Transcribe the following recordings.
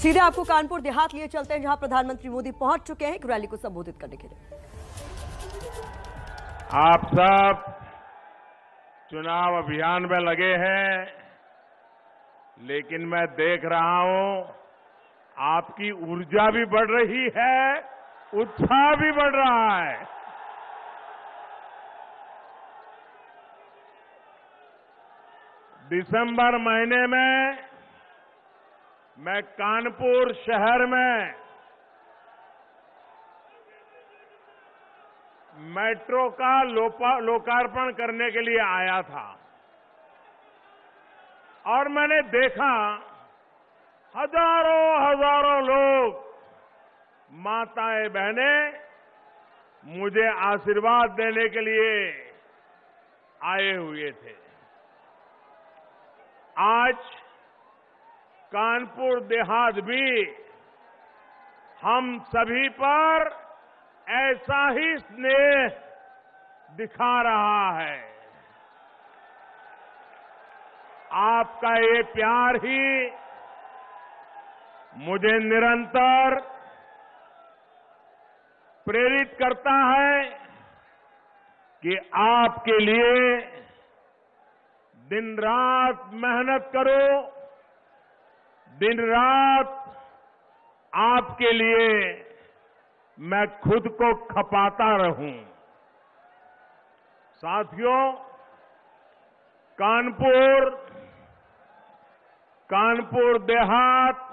सीधे आपको कानपुर देहात लिए चलते हैं, जहां प्रधानमंत्री मोदी पहुंच चुके हैं एक रैली को संबोधित करने के लिए। आप सब चुनाव अभियान में लगे हैं, लेकिन मैं देख रहा हूं आपकी ऊर्जा भी बढ़ रही है, उत्साह भी बढ़ रहा है। दिसंबर महीने में मैं कानपुर शहर में मेट्रो का लोकार्पण करने के लिए आया था और मैंने देखा हजारों लोग, माताएं बहनें मुझे आशीर्वाद देने के लिए आए हुए थे। आज कानपुर देहात भी हम सभी पर ऐसा ही स्नेह दिखा रहा है। आपका ये प्यार ही मुझे निरंतर प्रेरित करता है कि आपके लिए दिन रात मेहनत करो, दिन रात आपके लिए मैं खुद को खपाता रहूं। साथियों, कानपुर देहात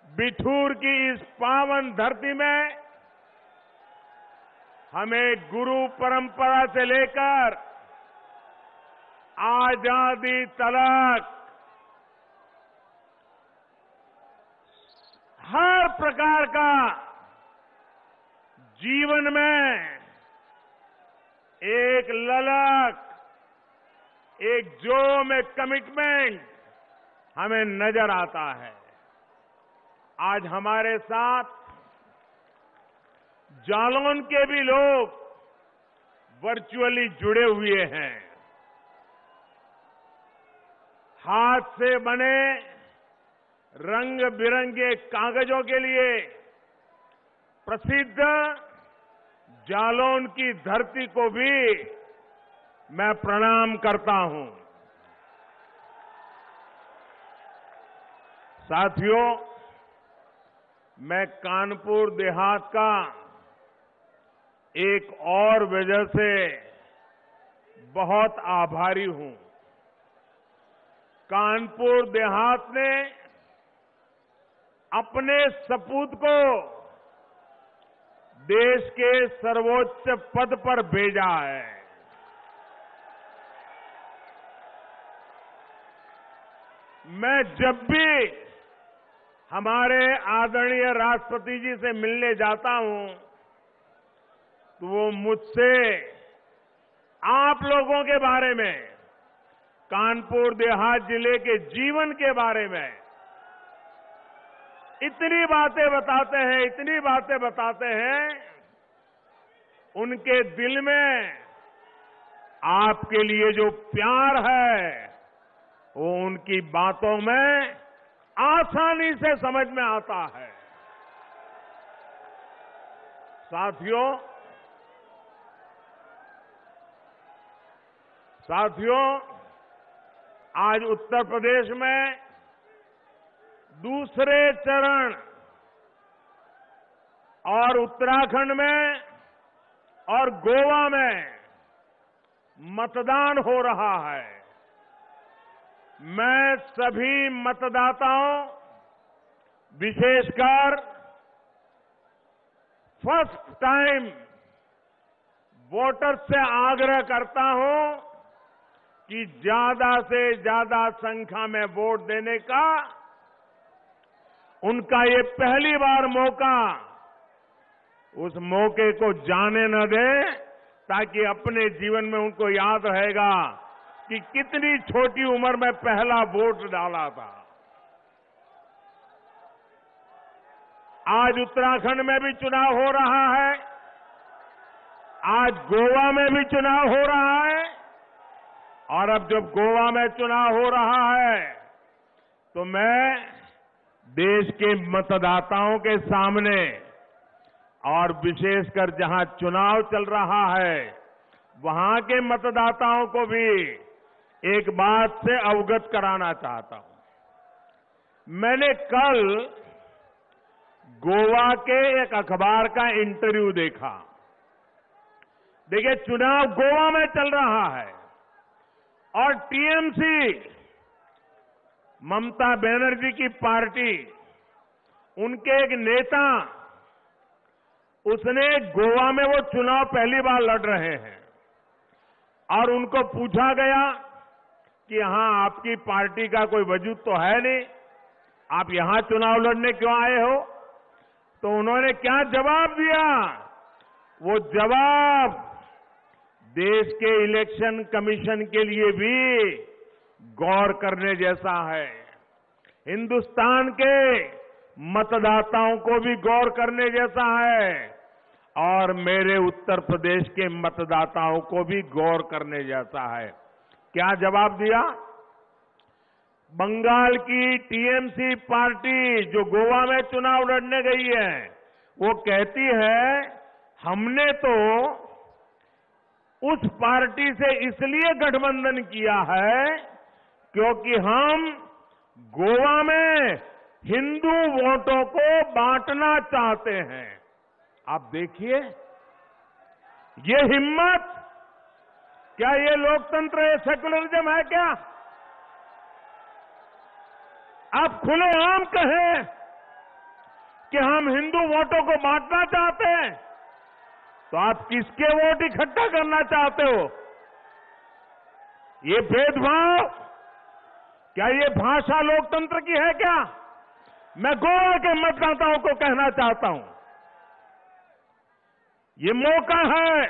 बिठूर की इस पावन धरती में हमें गुरु परंपरा से लेकर आजादी तलक हर प्रकार का जीवन में एक ललक, एक जोम, एक कमिटमेंट हमें नजर आता है। आज हमारे साथ जालौन के भी लोग वर्चुअली जुड़े हुए हैं। हाथ से बने रंग बिरंगे कागजों के लिए प्रसिद्ध जालौन की धरती को भी मैं प्रणाम करता हूं। साथियों, मैं कानपुर देहात का एक और वजह से बहुत आभारी हूं। कानपुर देहात ने अपने सपूत को देश के सर्वोच्च पद पर भेजा है। मैं जब भी हमारे आदरणीय राष्ट्रपति जी से मिलने जाता हूं तो वो मुझसे आप लोगों के बारे में, कानपुर देहात जिले के जीवन के बारे में इतनी बातें बताते हैं, उनके दिल में आपके लिए जो प्यार है वो उनकी बातों में आसानी से समझ में आता है। साथियों, आज उत्तर प्रदेश में दूसरे चरण और उत्तराखंड में और गोवा में मतदान हो रहा है। मैं सभी मतदाताओं, विशेषकर फर्स्ट टाइम वोटर्स से आग्रह करता हूं कि ज्यादा से ज्यादा संख्या में वोट देने का उनका ये पहली बार मौका, उस मौके को जाने न दें, ताकि अपने जीवन में उनको याद रहेगा कि कितनी छोटी उम्र में पहला वोट डाला था। आज उत्तराखंड में भी चुनाव हो रहा है, आज गोवा में भी चुनाव हो रहा है, और अब जब गोवा में चुनाव हो रहा है तो मैं देश के मतदाताओं के सामने और विशेषकर जहां चुनाव चल रहा है वहां के मतदाताओं को भी एक बात से अवगत कराना चाहता हूं। मैंने कल गोवा के एक अखबार का इंटरव्यू देखा। देखिए, चुनाव गोवा में चल रहा है और टीएमसी, ममता बनर्जी की पार्टी, उनके एक नेता, उसने गोवा में वो चुनाव पहली बार लड़ रहे हैं और उनको पूछा गया कि यहां आपकी पार्टी का कोई वजूद तो है नहीं, आप यहां चुनाव लड़ने क्यों आए हो? तो उन्होंने क्या जवाब दिया? वो जवाब देश के इलेक्शन कमीशन के लिए भी गौर करने जैसा है, हिंदुस्तान के मतदाताओं को भी गौर करने जैसा है और मेरे उत्तर प्रदेश के मतदाताओं को भी गौर करने जैसा है। क्या जवाब दिया? बंगाल की टीएमसी पार्टी जो गोवा में चुनाव लड़ने गई है, वो कहती है हमने तो उस पार्टी से इसलिए गठबंधन किया है क्योंकि हम गोवा में हिंदू वोटों को बांटना चाहते हैं। आप देखिए, ये हिम्मत, क्या ये लोकतंत्र, ये सेकुलरिज्म है क्या? आप खुलेआम कहें कि हम हिंदू वोटों को बांटना चाहते हैं, तो आप किसके वोट इकट्ठा करना चाहते हो? ये भेदभाव, क्या ये भाषा लोकतंत्र की है क्या? मैं गोवा के मतदाताओं को कहना चाहता हूं, ये मौका है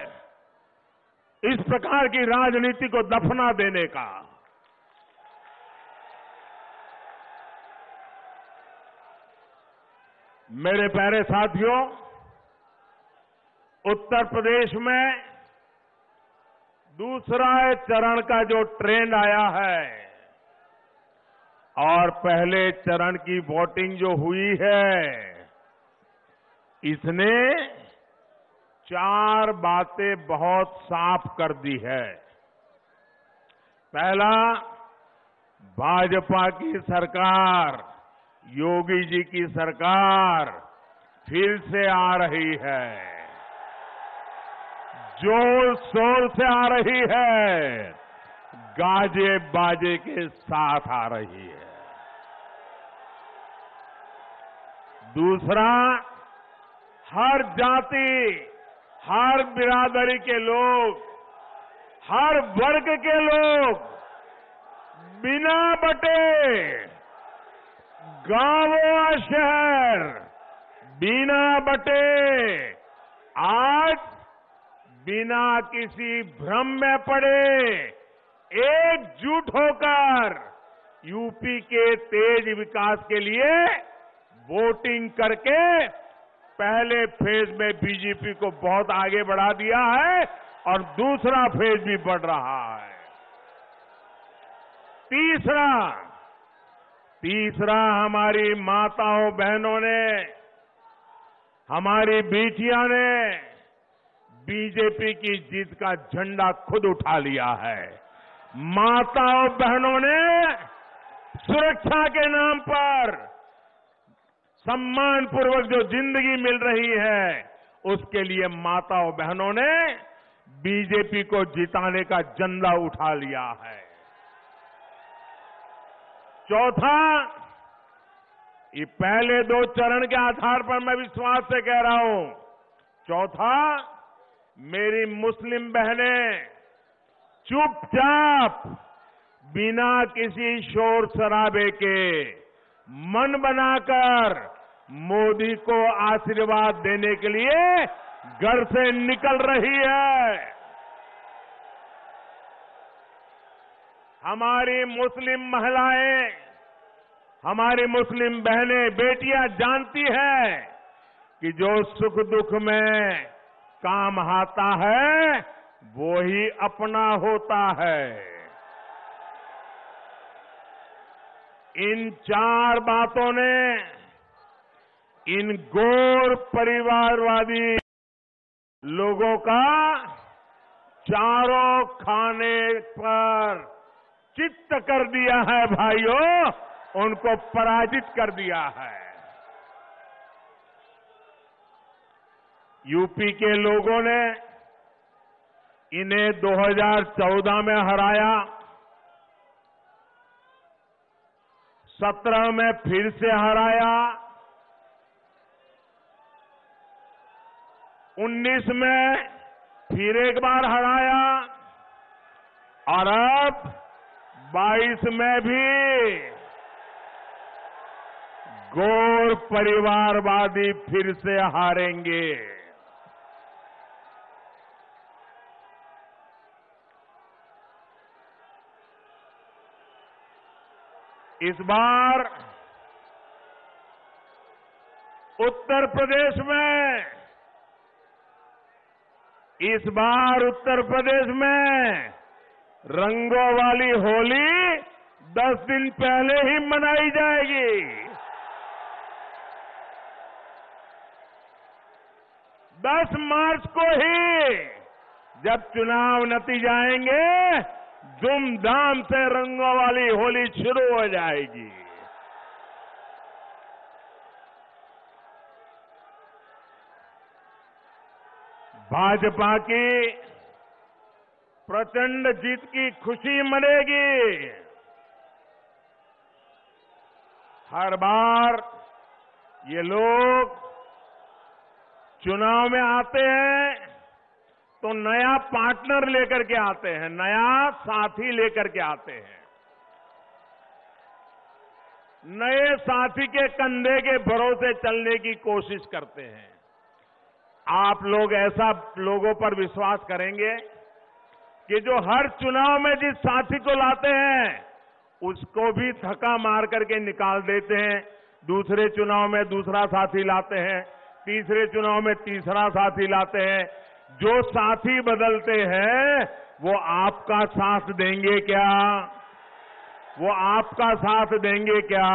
इस प्रकार की राजनीति को दफना देने का। मेरे प्यारे साथियों, उत्तर प्रदेश में दूसरा चरण का जो ट्रेंड आया है और पहले चरण की वोटिंग जो हुई है, इसने 4 बातें बहुत साफ कर दी है। पहला, भाजपा की सरकार, योगी जी की सरकार फिर से आ रही है, जोर शोर से आ रही है, गाजे बाजे के साथ आ रही है। दूसरा, हर जाति, हर बिरादरी के लोग, हर वर्ग के लोग बिना बटे, गांव और शहर बिना बटे, आज बिना किसी भ्रम में पड़े एकजुट होकर यूपी के तेज विकास के लिए वोटिंग करके पहले फेज में बीजेपी को बहुत आगे बढ़ा दिया है और दूसरा फेज भी बढ़ रहा है। तीसरा, हमारी माताओं बहनों ने, हमारी बेटियां ने बीजेपी की जीत का झंडा खुद उठा लिया है। माताओं बहनों ने सुरक्षा के नाम पर सम्मानपूर्वक जो जिंदगी मिल रही है, उसके लिए माताओं बहनों ने बीजेपी को जिताने का झंडा उठा लिया है। चौथा, ये पहले 2 चरण के आधार पर मैं विश्वास से कह रहा हूं, चौथा, मेरी मुस्लिम बहनें चुपचाप बिना किसी शोर शराबे के मन बनाकर मोदी को आशीर्वाद देने के लिए घर से निकल रही है। हमारी मुस्लिम महिलाएं, हमारी मुस्लिम बहनें, बेटियां जानती हैं कि जो सुख दुख में काम आता है वो ही अपना होता है। इन 4 बातों ने इन गौर परिवारवादी लोगों का चारों खाने पर चित्त कर दिया है भाइयों, उनको पराजित कर दिया है। यूपी के लोगों ने इन्हें 2014 में हराया, 17 में फिर से हराया, 19 में फिर एक बार हराया और अब 22 में भी गौर परिवारवादी फिर से हारेंगे। इस बार उत्तर प्रदेश में रंगों वाली होली 10 दिन पहले ही मनाई जाएगी। 10 मार्च को ही जब चुनाव नतीजे आएंगे, धूमधाम से रंगों वाली होली शुरू हो जाएगी। भाजपा की प्रचंड जीत की खुशी मनेगी। हर बार ये लोग चुनाव में आते हैं तो नया पार्टनर लेकर के आते हैं, नया साथी लेकर के आते हैं। नए साथी के कंधे के भरोसे चलने की कोशिश करते हैं। आप लोग ऐसा लोगों पर विश्वास करेंगे कि जो हर चुनाव में जिस साथी को लाते हैं उसको भी धक्का मार करके निकाल देते हैं, दूसरे चुनाव में दूसरा साथी लाते हैं, तीसरे चुनाव में तीसरा साथी लाते हैं। जो साथी बदलते हैं वो आपका साथ देंगे क्या? वो आपका साथ देंगे क्या?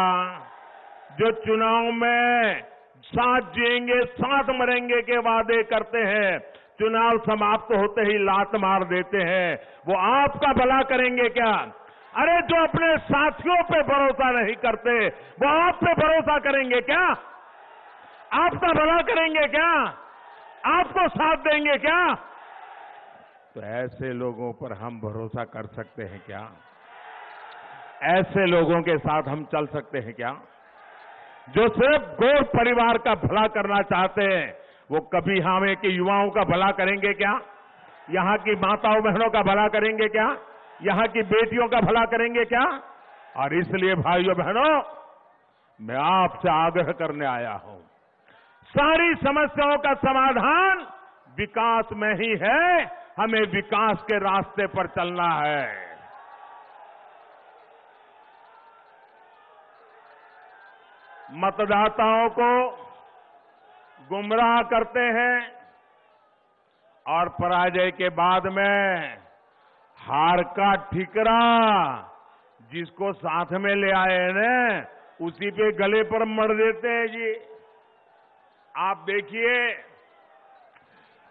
जो चुनाव में साथ जिएंगे साथ मरेंगे के वादे करते हैं, चुनाव समाप्त होते ही लात मार देते हैं, वो आपका भला करेंगे क्या? अरे जो अपने साथियों पे भरोसा नहीं करते वो आप पे भरोसा करेंगे क्या? आपका भला करेंगे क्या? आपको साथ देंगे क्या? तो ऐसे लोगों पर हम भरोसा कर सकते हैं क्या? ऐसे लोगों के साथ हम चल सकते हैं क्या? जो सिर्फ गौर परिवार का भला करना चाहते हैं, वो कभी हमें के युवाओं का भला करेंगे क्या? यहां की माताओं बहनों का भला करेंगे क्या? यहां की बेटियों का भला करेंगे क्या? और इसलिए भाइयों बहनों, मैं आपसे आग्रह करने आया हूं, सारी समस्याओं का समाधान विकास में ही है, हमें विकास के रास्ते पर चलना है। मतदाताओं को गुमराह करते हैं और पराजय के बाद में हार का ठिकरा जिसको साथ में ले आए हैं ना, उसी पे गले पर मर देते हैं जी। आप देखिए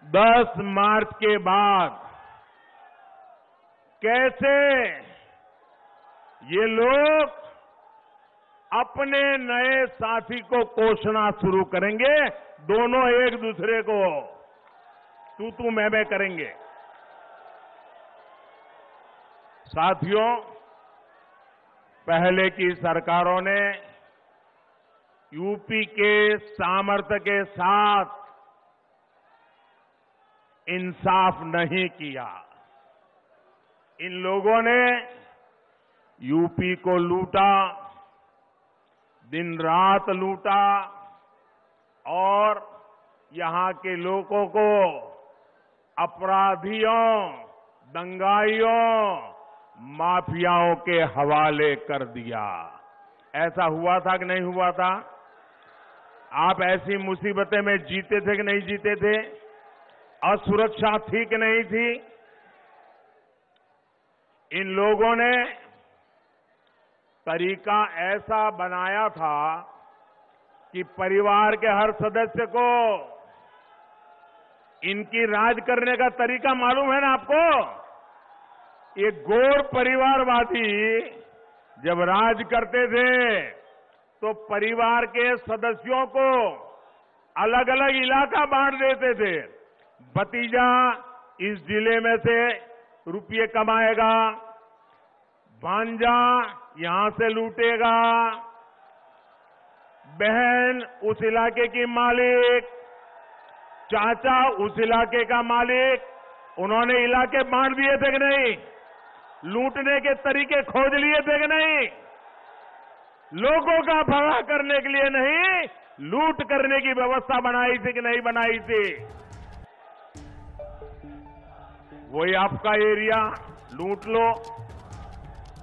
10 मार्च के बाद कैसे ये लोग अपने नए साथी को कोसना शुरू करेंगे, दोनों एक दूसरे को तू मैं करेंगे। साथियों, पहले की सरकारों ने यूपी के सामर्थ्य के साथ इंसाफ नहीं किया। इन लोगों ने यूपी को लूटा, दिन रात लूटा और यहां के लोगों को अपराधियों, दंगाइयों, माफियाओं के हवाले कर दिया। ऐसा हुआ था कि नहीं हुआ था? आप ऐसी मुसीबतें में जीते थे कि नहीं जीते थे? असुरक्षा थी कि नहीं थी? इन लोगों ने तरीका ऐसा बनाया था कि परिवार के हर सदस्य को इनकी राज करने का तरीका मालूम है ना आपको। ये गौर परिवारवादी जब राज करते थे तो परिवार के सदस्यों को अलग अलग इलाका बांट देते थे। भतीजा इस जिले में से रुपये कमाएगा, भांजा यहां से लूटेगा, बहन उस इलाके की मालिक, चाचा उस इलाके का मालिक। उन्होंने इलाके बांट दिए थे कि नहीं? लूटने के तरीके खोज लिए थे कि नहीं? लोगों का भला करने के लिए नहीं, लूट करने की व्यवस्था बनाई थी कि नहीं बनाई थी? वही आपका एरिया लूट लो।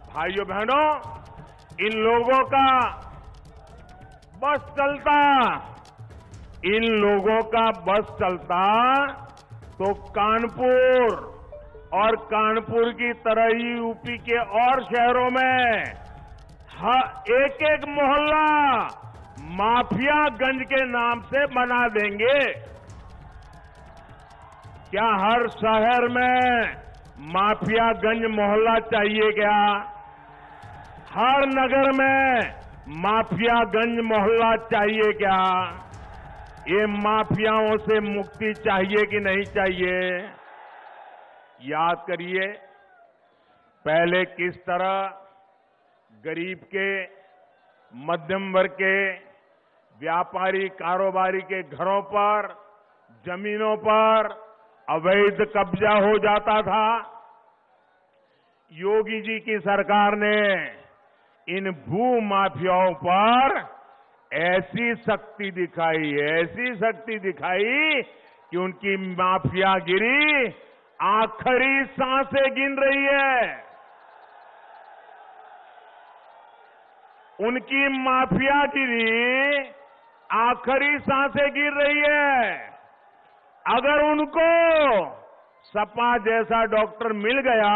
भाइयों बहनों, इन लोगों का बस चलता, इन लोगों का बस चलता तो कानपुर और कानपुर की तरह ही यूपी के और शहरों में एक एक मोहल्ला माफियागंज के नाम से बना देंगे। क्या हर शहर में माफियागंज मोहल्ला चाहिए क्या? हर नगर में माफियागंज मोहल्ला चाहिए क्या? ये माफियाओं से मुक्ति चाहिए कि नहीं चाहिए? याद करिए, पहले किस तरह गरीब के, मध्यम वर्ग के, व्यापारी कारोबारी के घरों पर, जमीनों पर अवैध कब्जा हो जाता था। योगी जी की सरकार ने इन भू माफियाओं पर ऐसी शक्ति दिखाई कि उनकी माफियागिरी आखिरी सांसें गिन रही है। उनकी माफियागिरी आखिरी सांसें गिर रही है। अगर उनको सपा जैसा डॉक्टर मिल गया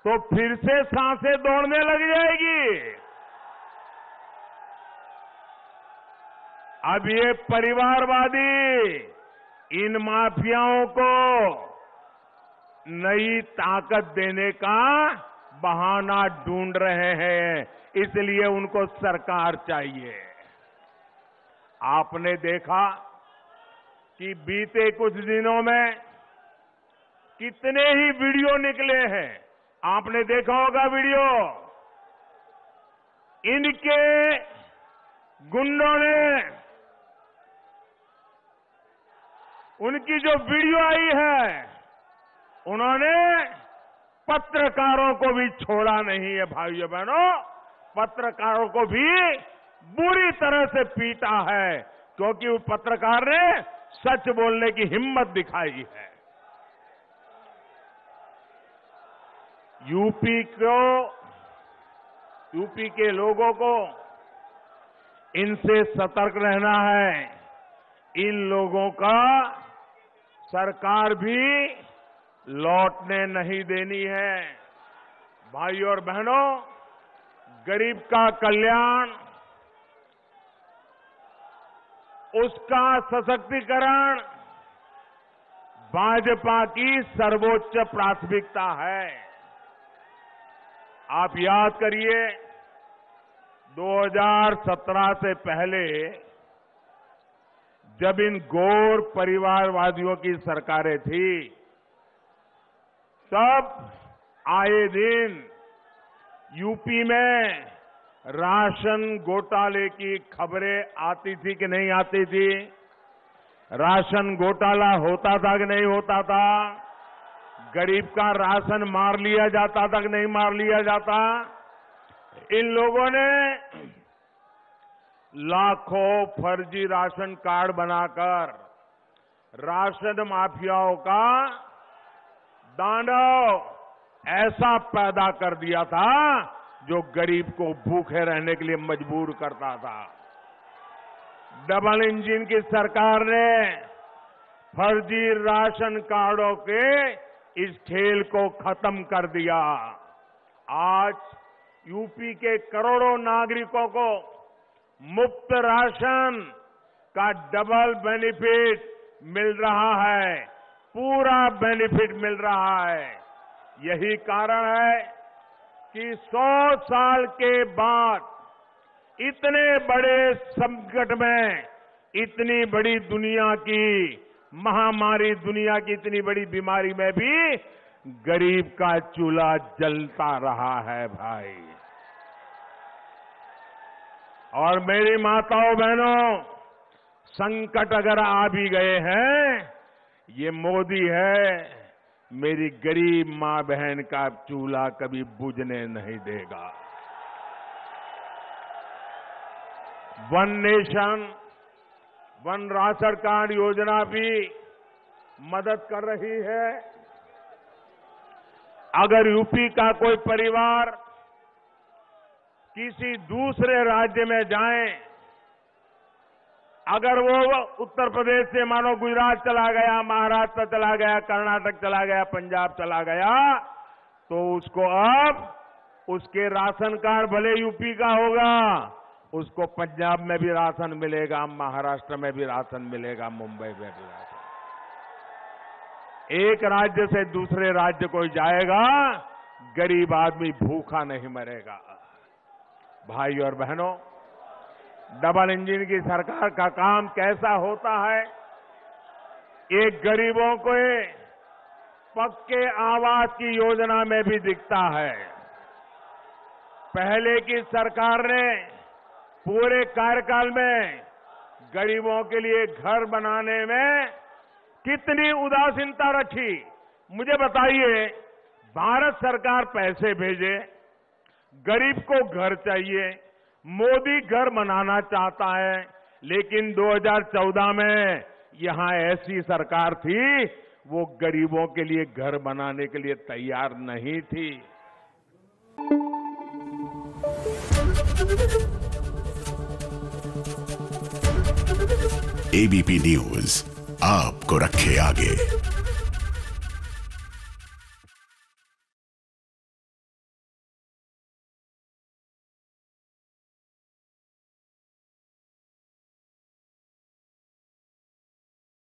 तो फिर से सांसें दौड़ने लग जाएगी। अब ये परिवारवादी इन माफियाओं को नई ताकत देने का बहाना ढूंढ रहे हैं, इसलिए उनको सरकार चाहिए। आपने देखा कि बीते कुछ दिनों में कितने ही वीडियो निकले हैं। आपने देखा होगा वीडियो, इनके गुंडों ने, उनकी जो वीडियो आई है, उन्होंने पत्रकारों को भी छोड़ा नहीं है। भाइयों बहनों, पत्रकारों को भी बुरी तरह से पीटा है, क्योंकि उस पत्रकार ने सच बोलने की हिम्मत दिखाई है। यूपी के लोगों को इनसे सतर्क रहना है। इन लोगों का सरकार भी लौटने नहीं देनी है। भाइयों और बहनों, गरीब का कल्याण, उसका सशक्तिकरण भाजपा की सर्वोच्च प्राथमिकता है। आप याद करिए, 2017 से पहले जब इन गौर परिवारवादियों की सरकारें थी, तब आए दिन यूपी में राशन घोटाले की खबरें आती थी कि नहीं आती थी? राशन घोटाला होता था कि नहीं होता था? गरीब का राशन मार लिया जाता था कि नहीं मार लिया जाता? इन लोगों ने लाखों फर्जी राशन कार्ड बनाकर राशन माफियाओं का दांडव ऐसा पैदा कर दिया था जो गरीब को भूखे रहने के लिए मजबूर करता था। डबल इंजन की सरकार ने फर्जी राशन कार्डों के इस खेल को खत्म कर दिया। आज यूपी के करोड़ों नागरिकों को मुफ्त राशन का डबल बेनिफिट मिल रहा है, पूरा बेनिफिट मिल रहा है। यही कारण है कि 100 साल के बाद इतने बड़े संकट में, इतनी बड़ी दुनिया की महामारी, दुनिया की इतनी बड़ी बीमारी में भी गरीब का चूल्हा जलता रहा है भाई। और मेरी माताओं बहनों, संकट अगर आ भी गए हैं, ये मोदी है, मेरी गरीब मां बहन का चूल्हा कभी बुझने नहीं देगा। One nation one ration card योजना भी मदद कर रही है। अगर यूपी का कोई परिवार किसी दूसरे राज्य में जाए, अगर वो उत्तर प्रदेश से मानो गुजरात चला गया, महाराष्ट्र चला गया, कर्नाटक चला गया, पंजाब चला गया, तो उसको अब उसके राशन कार्ड भले यूपी का होगा, उसको पंजाब में भी राशन मिलेगा, महाराष्ट्र में भी राशन मिलेगा, मुंबई में भी राशन। एक राज्य से दूसरे राज्य कोई जाएगा, गरीब आदमी भूखा नहीं मरेगा। भाई और बहनों, डबल इंजन की सरकार का काम कैसा होता है? एक गरीबों को पक्के आवास की योजना में भी दिखता है। पहले की सरकार ने पूरे कार्यकाल में गरीबों के लिए घर बनाने में कितनी उदासीनता रखी। मुझे बताइए, भारत सरकार पैसे भेजे, गरीब को घर चाहिए, मोदी घर बनाना चाहता है, लेकिन 2014 में यहां ऐसी सरकार थी, वो गरीबों के लिए घर बनाने के लिए तैयार नहीं थी। एबीपी न्यूज आपको रखे आगे।